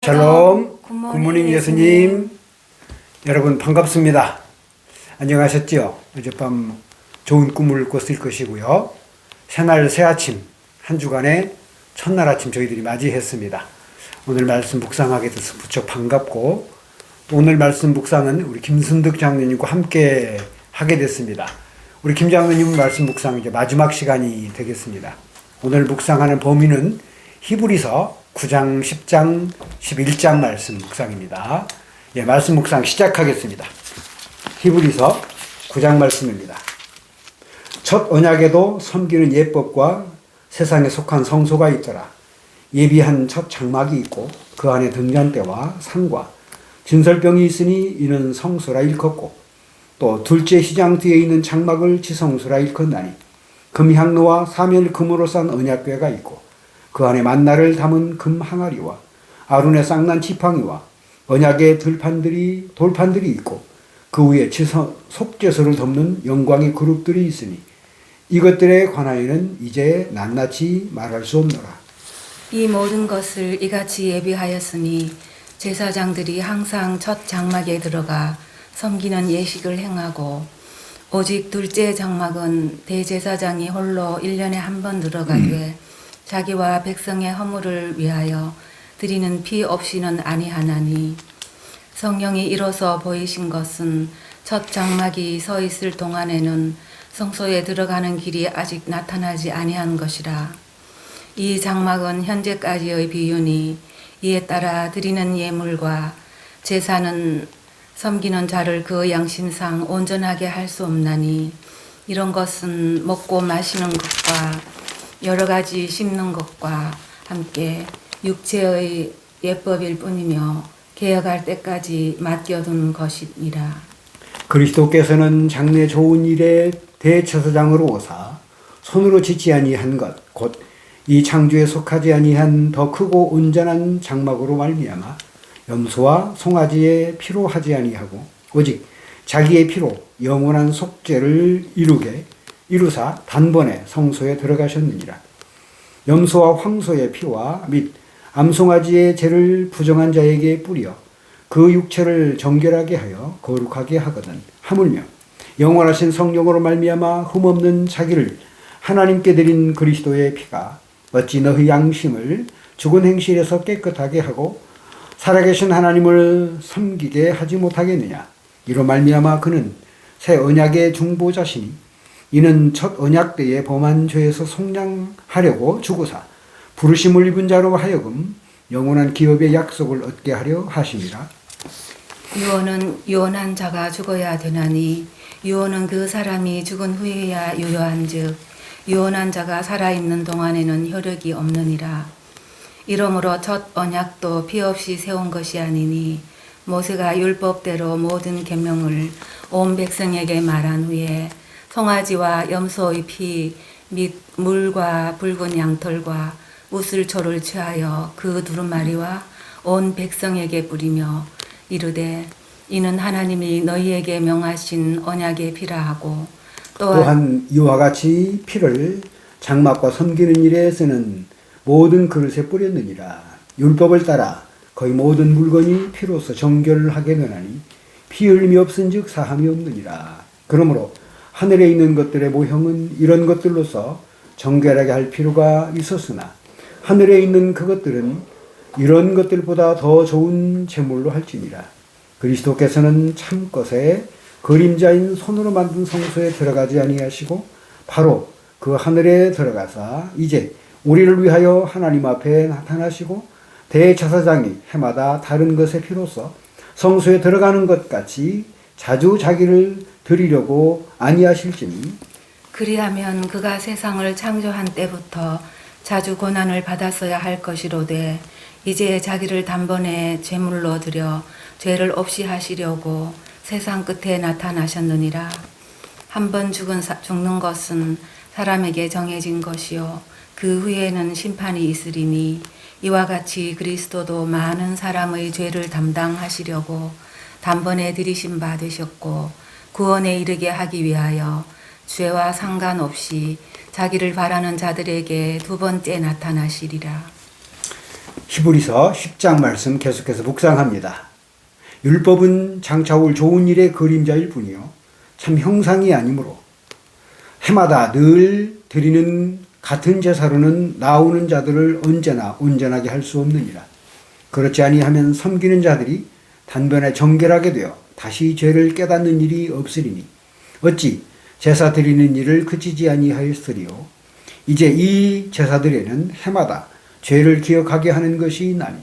샬롬, 굿모닝 예수님. 여러분 반갑습니다. 안녕하셨죠? 어젯밤 좋은 꿈을 꿨을 것이고요. 새날 새아침, 한 주간의 첫날 아침 저희들이 맞이했습니다. 오늘 말씀 묵상하게 돼서 무척 반갑고, 또 오늘 말씀 묵상은 우리 김순득 장로님과 함께 하게 됐습니다. 우리 김 장로님 말씀 묵상 이제 마지막 시간이 되겠습니다. 오늘 묵상하는 범위는 히브리서 9장, 10장, 11장 말씀 묵상입니다. 예, 말씀 묵상 시작하겠습니다. 히브리서 9장 말씀입니다. 첫 언약에도 섬기는 예법과 세상에 속한 성소가 있더라. 예비한 첫 장막이 있고 그 안에 등잔대와 상과 진설병이 있으니 이는 성소라 일컫고, 또 둘째 시장 뒤에 있는 장막을 지성소라 일컫나니 금향로와 사면금으로 싼 언약궤가 있고 그 안에 만나를 담은 금 항아리와 아론의 쌍난 지팡이와 언약의 돌판들이 있고 그 위에 속죄소를 덮는 영광의 그룹들이 있으니 이것들에 관하여는 이제 낱낱이 말할 수 없노라. 이 모든 것을 이같이 예비하였으니 제사장들이 항상 첫 장막에 들어가 섬기는 예식을 행하고, 오직 둘째 장막은 대제사장이 홀로 1년에 한 번 들어가되 자기와 백성의 허물을 위하여 드리는 피 없이는 아니하나니, 성령이 이로써 보이신 것은 첫 장막이 서 있을 동안에는 성소에 들어가는 길이 아직 나타나지 아니한 것이라. 이 장막은 현재까지의 비유니 이에 따라 드리는 예물과 제사는 섬기는 자를 그 양심상 온전하게 할 수 없나니, 이런 것은 먹고 마시는 것과 여러 가지 씹는 것과 함께 육체의 예법일 뿐이며 개혁할 때까지 맡겨둔 것이니라. 그리스도께서는 장래 좋은 일에 대처사장으로 오사 손으로 짓지 아니한 것 곧 이 창조에 속하지 아니한 더 크고 온전한 장막으로 말미암아 염소와 송아지의 피로 하지 아니하고 오직 자기의 피로 영원한 속죄를 이루사 단번에 성소에 들어가셨느니라. 염소와 황소의 피와 및 암송아지의 죄를 부정한 자에게 뿌려 그 육체를 정결하게 하여 거룩하게 하거든. 하물며 영원하신 성령으로 말미암아 흠없는 자기를 하나님께 드린 그리스도의 피가 어찌 너희 양심을 죽은 행실에서 깨끗하게 하고 살아계신 하나님을 섬기게 하지 못하겠느냐. 이로 말미암아 그는 새 언약의 중보자시니 이는 첫 언약 때에 범한 죄에서 속량하려고 주고사 부르심을 입은 자로 하여금 영원한 기업의 약속을 얻게 하려 하심이라. 유언은 유언한 자가 죽어야 되나니 유언은 그 사람이 죽은 후에야 유효한즉 유언한 자가 살아있는 동안에는 효력이 없느니라. 이러므로 첫 언약도 피 없이 세운 것이 아니니 모세가 율법대로 모든 계명을 온 백성에게 말한 후에 송아지와 염소의 피 및 물과 붉은 양털과 우슬초를 취하여 그 두루마리와 온 백성에게 뿌리며 이르되 이는 하나님이 너희에게 명하신 언약의 피라 하고, 또한 이와 같이 피를 장막과 섬기는 일에 쓰는 모든 그릇에 뿌렸느니라. 율법을 따라 거의 모든 물건이 피로서 정결을 하게 되나니 피 흘림이 없은즉 사함이 없느니라. 그러므로 하늘에 있는 것들의 모형은 이런 것들로서 정결하게 할 필요가 있었으나 하늘에 있는 그것들은 이런 것들보다 더 좋은 제물로 할지니라. 그리스도께서는 참것의 그림자인 손으로 만든 성소에 들어가지 아니하시고 바로 그 하늘에 들어가사 이제 우리를 위하여 하나님 앞에 나타나시고 대제사장이 해마다 다른 것의 피로써 성소에 들어가는 것 같이 자주 자기를 드리려고 아니하실지니, 그리하면 그가 세상을 창조한 때부터 자주 고난을 받았어야 할 것이로되 이제 자기를 단번에 제물로 드려 죄를 없이 하시려고 세상 끝에 나타나셨느니라. 한 번 죽는 것은 사람에게 정해진 것이요 그 후에는 심판이 있으리니, 이와 같이 그리스도도 많은 사람의 죄를 담당하시려고 단번에 들이신 바 되셨고 구원에 이르게 하기 위하여 죄와 상관없이 자기를 바라는 자들에게 두 번째 나타나시리라. 히브리서 10장 말씀 계속해서 묵상합니다. 율법은 장차 올 좋은 일의 그림자일 뿐이요 참 형상이 아니므로 해마다 늘 드리는 같은 제사로는 나오는 자들을 언제나 온전하게 할 수 없느니라. 그렇지 아니하면 섬기는 자들이 단번에 정결하게 되어 다시 죄를 깨닫는 일이 없으리니 어찌 제사 드리는 일을 그치지 아니하였으리요. 이제 이 제사들에는 해마다 죄를 기억하게 하는 것이 있나니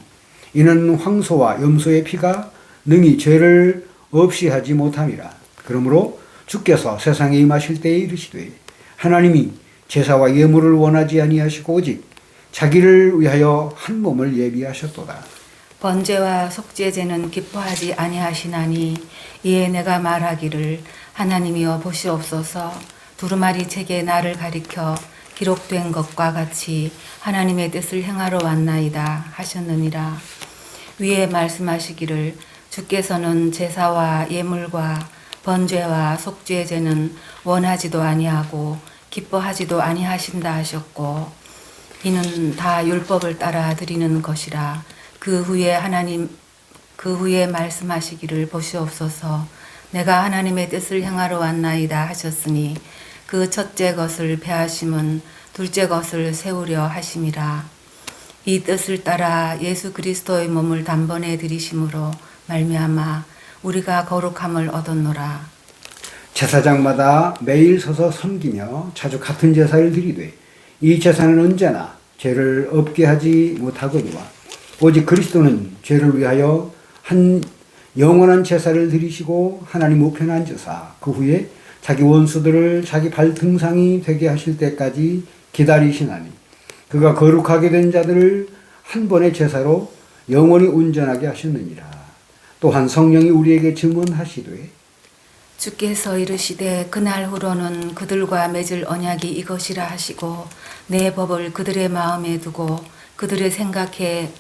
이는 황소와 염소의 피가 능히 죄를 없이 하지 못함이라. 그러므로 주께서 세상에 임하실 때에 이르시되 하나님이 제사와 예물을 원하지 아니하시고 오직 자기를 위하여 한 몸을 예비하셨도다. 번제와 속죄제는 기뻐하지 아니하시나니 이에 내가 말하기를 하나님이여 보시옵소서 두루마리 책에 나를 가리켜 기록된 것과 같이 하나님의 뜻을 행하러 왔나이다 하셨느니라. 위에 말씀하시기를 주께서는 제사와 예물과 번제와 속죄제는 원하지도 아니하고 기뻐하지도 아니하신다 하셨고 이는 다 율법을 따라 드리는 것이라. 그 후에 말씀하시기를 보시옵소서 내가 하나님의 뜻을 행하러 왔나이다 하셨으니 그 첫째 것을 패하심은 둘째 것을 세우려 하심이라. 이 뜻을 따라 예수 그리스도의 몸을 단번에 드리심으로 말미암아 우리가 거룩함을 얻었노라. 제사장마다 매일 서서 섬기며 자주 같은 제사를 드리되 이 제사는 언제나 죄를 없게 하지 못하거니와 오직 그리스도는 죄를 위하여 한 영원한 제사를 드리시고 하나님 우편에 앉으사 그 후에 자기 원수들을 자기 발등상이 되게 하실 때까지 기다리시나니 그가 거룩하게 된 자들을 한 번의 제사로 영원히 온전하게 하셨느니라. 또한 성령이 우리에게 증언하시되 주께서 이르시되 그날 후로는 그들과 맺을 언약이 이것이라 하시고 내 법을 그들의 마음에 두고 그들의 생각에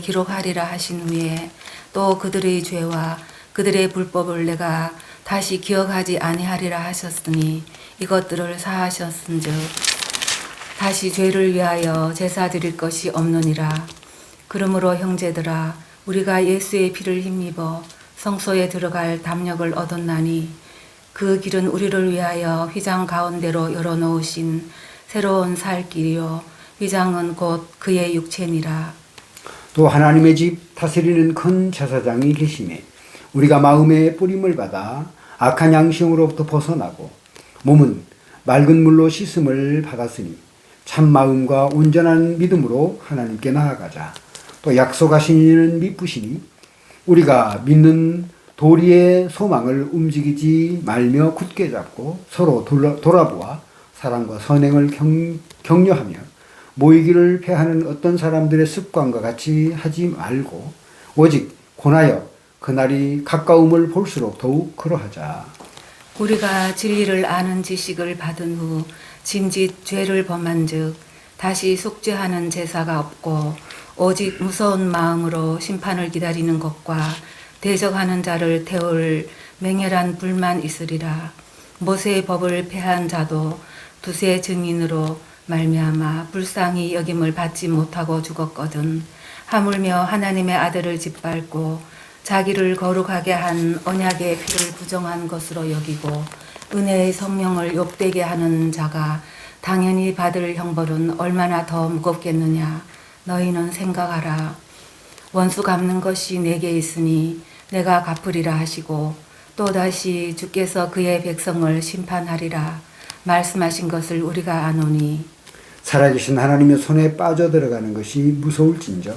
기록하리라 하신 후에 또 그들의 죄와 그들의 불법을 내가 다시 기억하지 아니하리라 하셨으니 이것들을 사하셨은즉 다시 죄를 위하여 제사 드릴 것이 없느니라. 그러므로 형제들아 우리가 예수의 피를 힘입어 성소에 들어갈 담력을 얻었나니 그 길은 우리를 위하여 휘장 가운데로 열어놓으신 새로운 살 길이요 휘장은 곧 그의 육체니라. 또 하나님의 집 다스리는 큰 제사장이 계시매 우리가 마음의 뿌림을 받아 악한 양심으로부터 벗어나고 몸은 맑은 물로 씻음을 받았으니 참 마음과 온전한 믿음으로 하나님께 나아가자. 또 약속하신 이는 미쁘시니 우리가 믿는 도리의 소망을 움직이지 말며 굳게 잡고 서로 돌아보아 사랑과 선행을 격려하며 모이기를 패하는 어떤 사람들의 습관과 같이 하지 말고 오직 권하여 그날이 가까움을 볼수록 더욱 그러하자. 우리가 진리를 아는 지식을 받은 후 짐짓 죄를 범한즉 다시 속죄하는 제사가 없고 오직 무서운 마음으로 심판을 기다리는 것과 대적하는 자를 태울 맹렬한 불만 있으리라. 모세의 법을 폐한 자도 두세 증인으로 말미암아 불쌍히 여김을 받지 못하고 죽었거든. 하물며 하나님의 아들을 짓밟고 자기를 거룩하게 한 언약의 피를 부정한 것으로 여기고 은혜의 성령을 욕되게 하는 자가 당연히 받을 형벌은 얼마나 더 무겁겠느냐. 너희는 생각하라. 원수 갚는 것이 내게 있으니 내가 갚으리라 하시고 또다시 주께서 그의 백성을 심판하리라 말씀하신 것을 우리가 아노니 살아계신 하나님의 손에 빠져들어가는 것이 무서울진저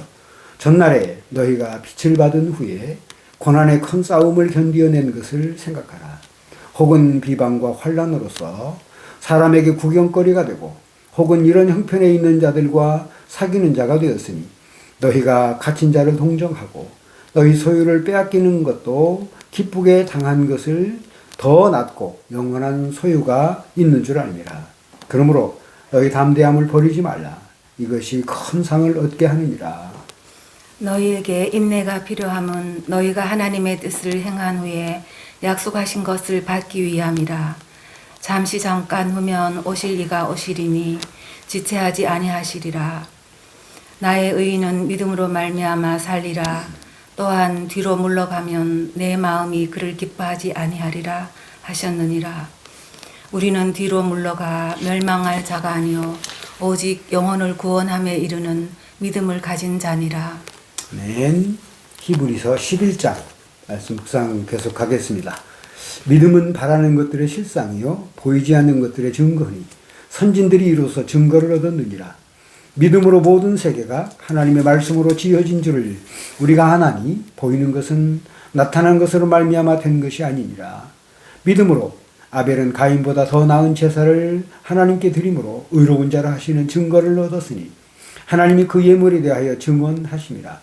전날에 너희가 빛을 받은 후에 고난의 큰 싸움을 견디어낸 것을 생각하라. 혹은 비방과 환난으로서 사람에게 구경거리가 되고 혹은 이런 형편에 있는 자들과 사귀는 자가 되었으니 너희가 갇힌 자를 동정하고 너희 소유를 빼앗기는 것도 기쁘게 당한 것을 더 낫고 영원한 소유가 있는 줄 아니라. 그러므로 너희 담대함을 버리지 말라. 이것이 큰 상을 얻게 하느니라. 너희에게 인내가 필요함은 너희가 하나님의 뜻을 행한 후에 약속하신 것을 받기 위함이라. 잠시 잠깐 후면 오실 이가 오시리니 지체하지 아니하시리라. 나의 의인은 믿음으로 말미암아 살리라. 또한 뒤로 물러가면 내 마음이 그를 기뻐하지 아니하리라 하셨느니라. 우리는 뒤로 물러가 멸망할 자가 아니요 오직 영혼을 구원함에 이르는 믿음을 가진 자니라. 아멘. 히브리서 11장 말씀 묵상 계속하겠습니다. 믿음은 바라는 것들의 실상이요 보이지 않는 것들의 증거니 선진들이 이로써 증거를 얻었느니라. 믿음으로 모든 세계가 하나님의 말씀으로 지어진 줄을 우리가 아나니 보이는 것은 나타난 것으로 말미암아 된 것이 아니니라. 믿음으로 아벨은 가인보다 더 나은 제사를 하나님께 드림으로 의로운 자라 하시는 증거를 얻었으니 하나님이 그 예물에 대하여 증언하심이라.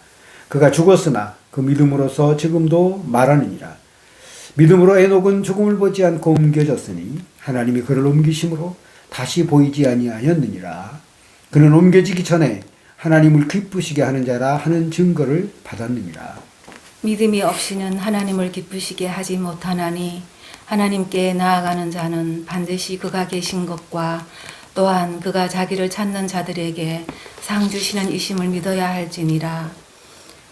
그가 죽었으나 그 믿음으로서 지금도 말하느니라. 믿음으로 에녹은 죽음을 보지 않고 옮겨졌으니 하나님이 그를 옮기심으로 다시 보이지 아니하였느니라. 그는 옮겨지기 전에 하나님을 기쁘시게 하는 자라 하는 증거를 받았느니라. 믿음이 없이는 하나님을 기쁘시게 하지 못하나니 하나님께 나아가는 자는 반드시 그가 계신 것과 또한 그가 자기를 찾는 자들에게 상 주시는 이심을 믿어야 할지니라.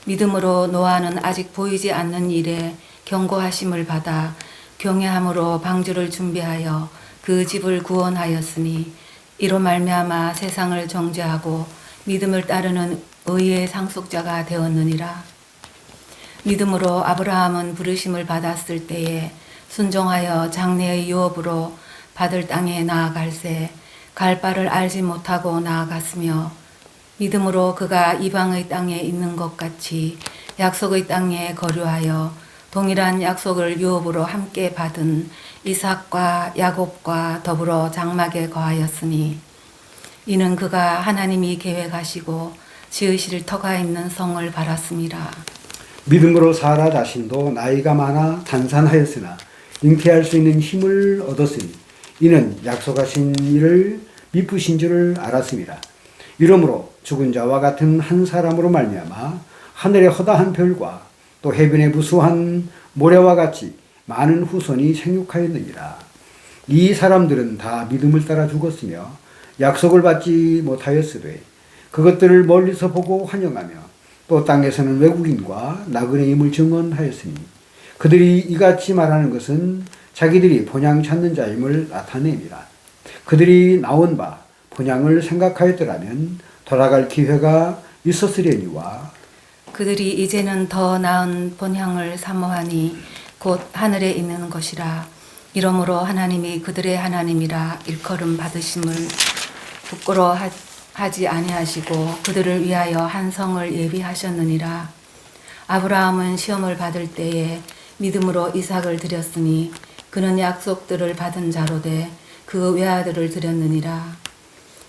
믿음으로 노아는 아직 보이지 않는 일에 경고하심을 받아 경외함으로 방주를 준비하여 그 집을 구원하였으니 이로 말미암아 세상을 정죄하고 믿음을 따르는 의의 상속자가 되었느니라. 믿음으로 아브라함은 부르심을 받았을 때에 순종하여 장래의 유업으로 받을 땅에 나아갈새 갈 바를 알지 못하고 나아갔으며 믿음으로 그가 이방의 땅에 있는 것 같이 약속의 땅에 거류하여 동일한 약속을 유업으로 함께 받은 이삭과 야곱과 더불어 장막에 거하였으니 이는 그가 하나님이 계획하시고 지으실 터가 있는 성을 바랐습니다. 믿음으로 사라 자신도 나이가 많아 단산하였으나 잉태할 수 있는 힘을 얻었으니 이는 약속하신 일을 미쁘신 줄을 알았습니다. 이러므로 죽은 자와 같은 한 사람으로 말미암아 하늘의 허다한 별과 또 해변의 무수한 모래와 같이 많은 후손이 생육하였느니라. 이 사람들은 다 믿음을 따라 죽었으며 약속을 받지 못하였으되 그것들을 멀리서 보고 환영하며 또 땅에서는 외국인과 나그네임을 증언하였으니 그들이 이같이 말하는 것은 자기들이 본향 찾는 자임을 나타냅니다. 그들이 나온 바 본향을 생각하였더라면 돌아갈 기회가 있었으려니와 그들이 이제는 더 나은 본향을 사모하니 곧 하늘에 있는 것이라. 이러므로 하나님이 그들의 하나님이라 일컬음 받으심을 부끄러워하지 아니하시고 그들을 위하여 한 성을 예비하셨느니라. 아브라함은 시험을 받을 때에 믿음으로 이삭을 드렸으니 그는 약속들을 받은 자로되 그 외아들을 드렸느니라.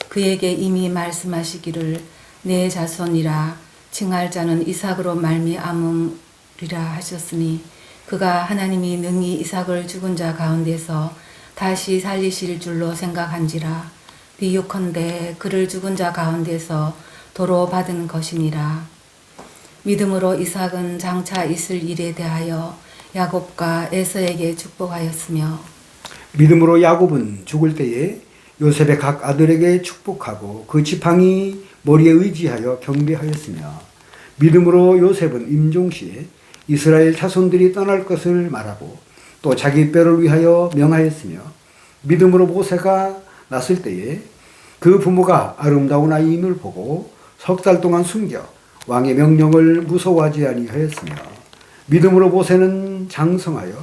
그에게 이미 말씀하시기를 내 자손이라 칭할 자는 이삭으로 말미암으리라 하셨으니 그가 하나님이 능히 이삭을 죽은 자 가운데서 다시 살리실 줄로 생각한지라. 비유컨대 그를 죽은 자 가운데서 도로 받은 것이니라. 믿음으로 이삭은 장차 있을 일에 대하여 야곱과 에서에게 축복하였으며 믿음으로 야곱은 죽을 때에 요셉의 각 아들에게 축복하고 그 지팡이 머리에 의지하여 경배하였으며 믿음으로 요셉은 임종시에 이스라엘 자손들이 떠날 것을 말하고 또 자기 뼈를 위하여 명하였으며 믿음으로 모세가 났을 때에 그 부모가 아름다운 아이임을 보고 석 달 동안 숨겨 왕의 명령을 무서워하지 아니하였으며 믿음으로 모세는 장성하여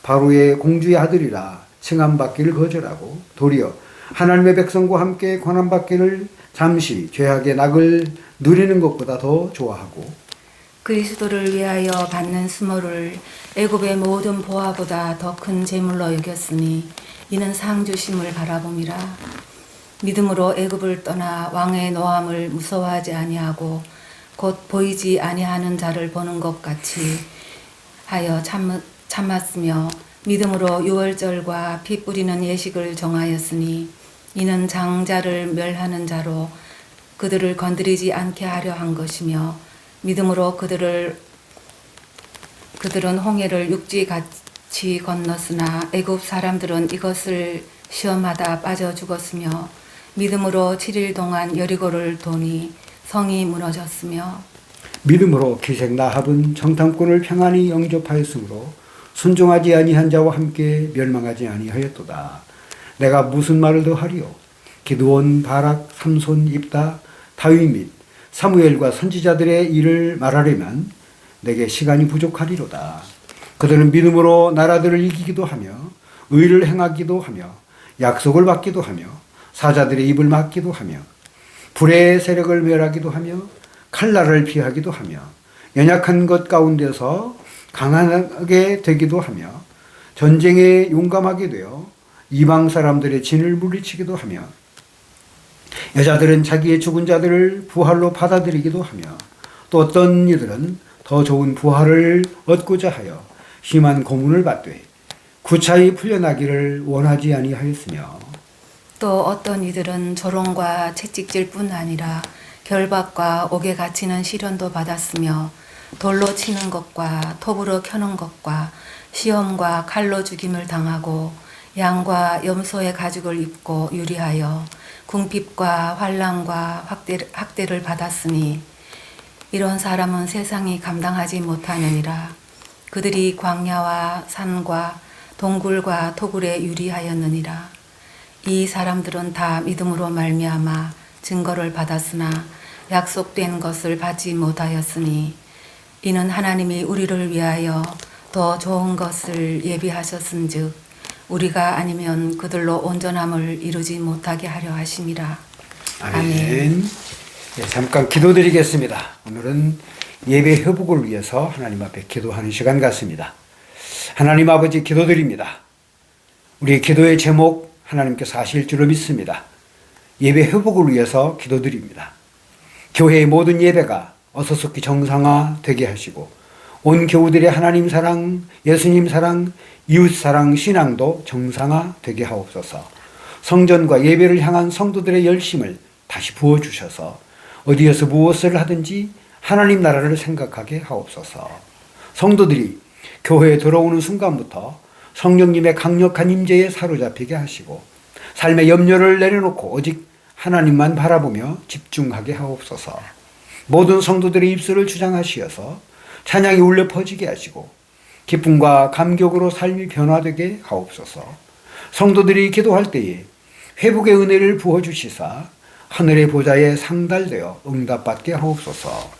바로의 공주의 아들이라 칭함받기를 거절하고 도리어 하나님의 백성과 함께 고난받기를 잠시 죄악의 낙을 누리는 것보다 더 좋아하고 그리스도를 위하여 받는 수모를 애굽의 모든 보화보다 더 큰 재물로 여겼으니 이는 상 주심을 바라봄이라. 믿음으로 애굽을 떠나 왕의 노함을 무서워하지 아니하고 곧 보이지 아니하는 자를 보는 것 같이 하여 참았으며 믿음으로 유월절과 피 뿌리는 예식을 정하였으니 이는 장자를 멸하는 자로 그들을 건드리지 않게 하려 한 것이며 믿음으로 그들은 홍해를 육지같이 건넜으나 애굽 사람들은 이것을 시험하다 빠져 죽었으며 믿음으로 7일 동안 여리고를 도니 성이 무너졌으며 믿음으로 기생 라합은 정탐꾼을 평안히 영접하였으므로 순종하지 아니한 자와 함께 멸망하지 아니하였도다. 내가 무슨 말을 더 하리요? 기드온, 바락, 삼손, 입다, 다윗 및 사무엘과 선지자들의 일을 말하려면 내게 시간이 부족하리로다. 그들은 믿음으로 나라들을 이기기도 하며 의를 행하기도 하며 약속을 받기도 하며 사자들의 입을 막기도 하며 불의 세력을 멸하기도 하며 칼날을 피하기도 하며 연약한 것 가운데서 강하게 되기도 하며 전쟁에 용감하게 되어 이방 사람들의 진을 물리치기도 하며 여자들은 자기의 죽은 자들을 부활로 받아들이기도 하며 또 어떤 이들은 더 좋은 부활을 얻고자 하여 심한 고문을 받되 구차히 풀려나기를 원하지 아니하였으며 또 어떤 이들은 조롱과 채찍질 뿐 아니라 결박과 옥에 갇히는 시련도 받았으며 돌로 치는 것과 톱으로 켜는 것과 시험과 칼로 죽임을 당하고 양과 염소의 가죽을 입고 유리하여 궁핍과 환난과 학대를 받았으니 이런 사람은 세상이 감당하지 못하느니라. 그들이 광야와 산과 동굴과 토굴에 유리하였느니라. 이 사람들은 다 믿음으로 말미암아 증거를 받았으나 약속된 것을 받지 못하였으니 이는 하나님이 우리를 위하여 더 좋은 것을 예비하셨은즉 우리가 아니면 그들로 온전함을 이루지 못하게 하려 하심이라. 아멘. 네, 잠깐 기도드리겠습니다. 오늘은 예배 회복을 위해서 하나님 앞에 기도하는 시간 같습니다. 하나님 아버지 기도드립니다. 우리의 기도의 제목 하나님께서 하실 줄로 믿습니다. 예배 회복을 위해서 기도드립니다. 교회의 모든 예배가 어서속히 정상화되게 하시고 온 교우들의 하나님 사랑, 예수님 사랑, 이웃 사랑, 신앙도 정상화되게 하옵소서. 성전과 예배를 향한 성도들의 열심을 다시 부어주셔서 어디에서 무엇을 하든지 하나님 나라를 생각하게 하옵소서. 성도들이 교회에 들어오는 순간부터 성령님의 강력한 임재에 사로잡히게 하시고 삶의 염려를 내려놓고 오직 하나님만 바라보며 집중하게 하옵소서. 모든 성도들의 입술을 주장하시어서 찬양이 울려 퍼지게 하시고 기쁨과 감격으로 삶이 변화되게 하옵소서. 성도들이 기도할 때에 회복의 은혜를 부어주시사 하늘의 보좌에 상달되어 응답받게 하옵소서.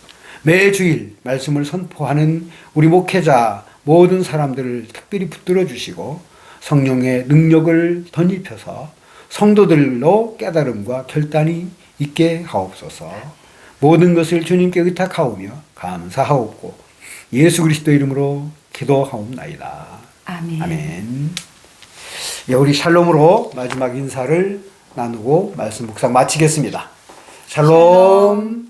매 주일 말씀을 선포하는 우리 목회자 모든 사람들을 특별히 붙들어 주시고 성령의 능력을 덧입혀서 성도들로 깨달음과 결단이 있게 하옵소서. 모든 것을 주님께 의탁하오며 감사하옵고 예수 그리스도 이름으로 기도하옵나이다. 아멘. 아멘. 예, 우리 샬롬으로 마지막 인사를 나누고 말씀 묵상 마치겠습니다. 샬롬.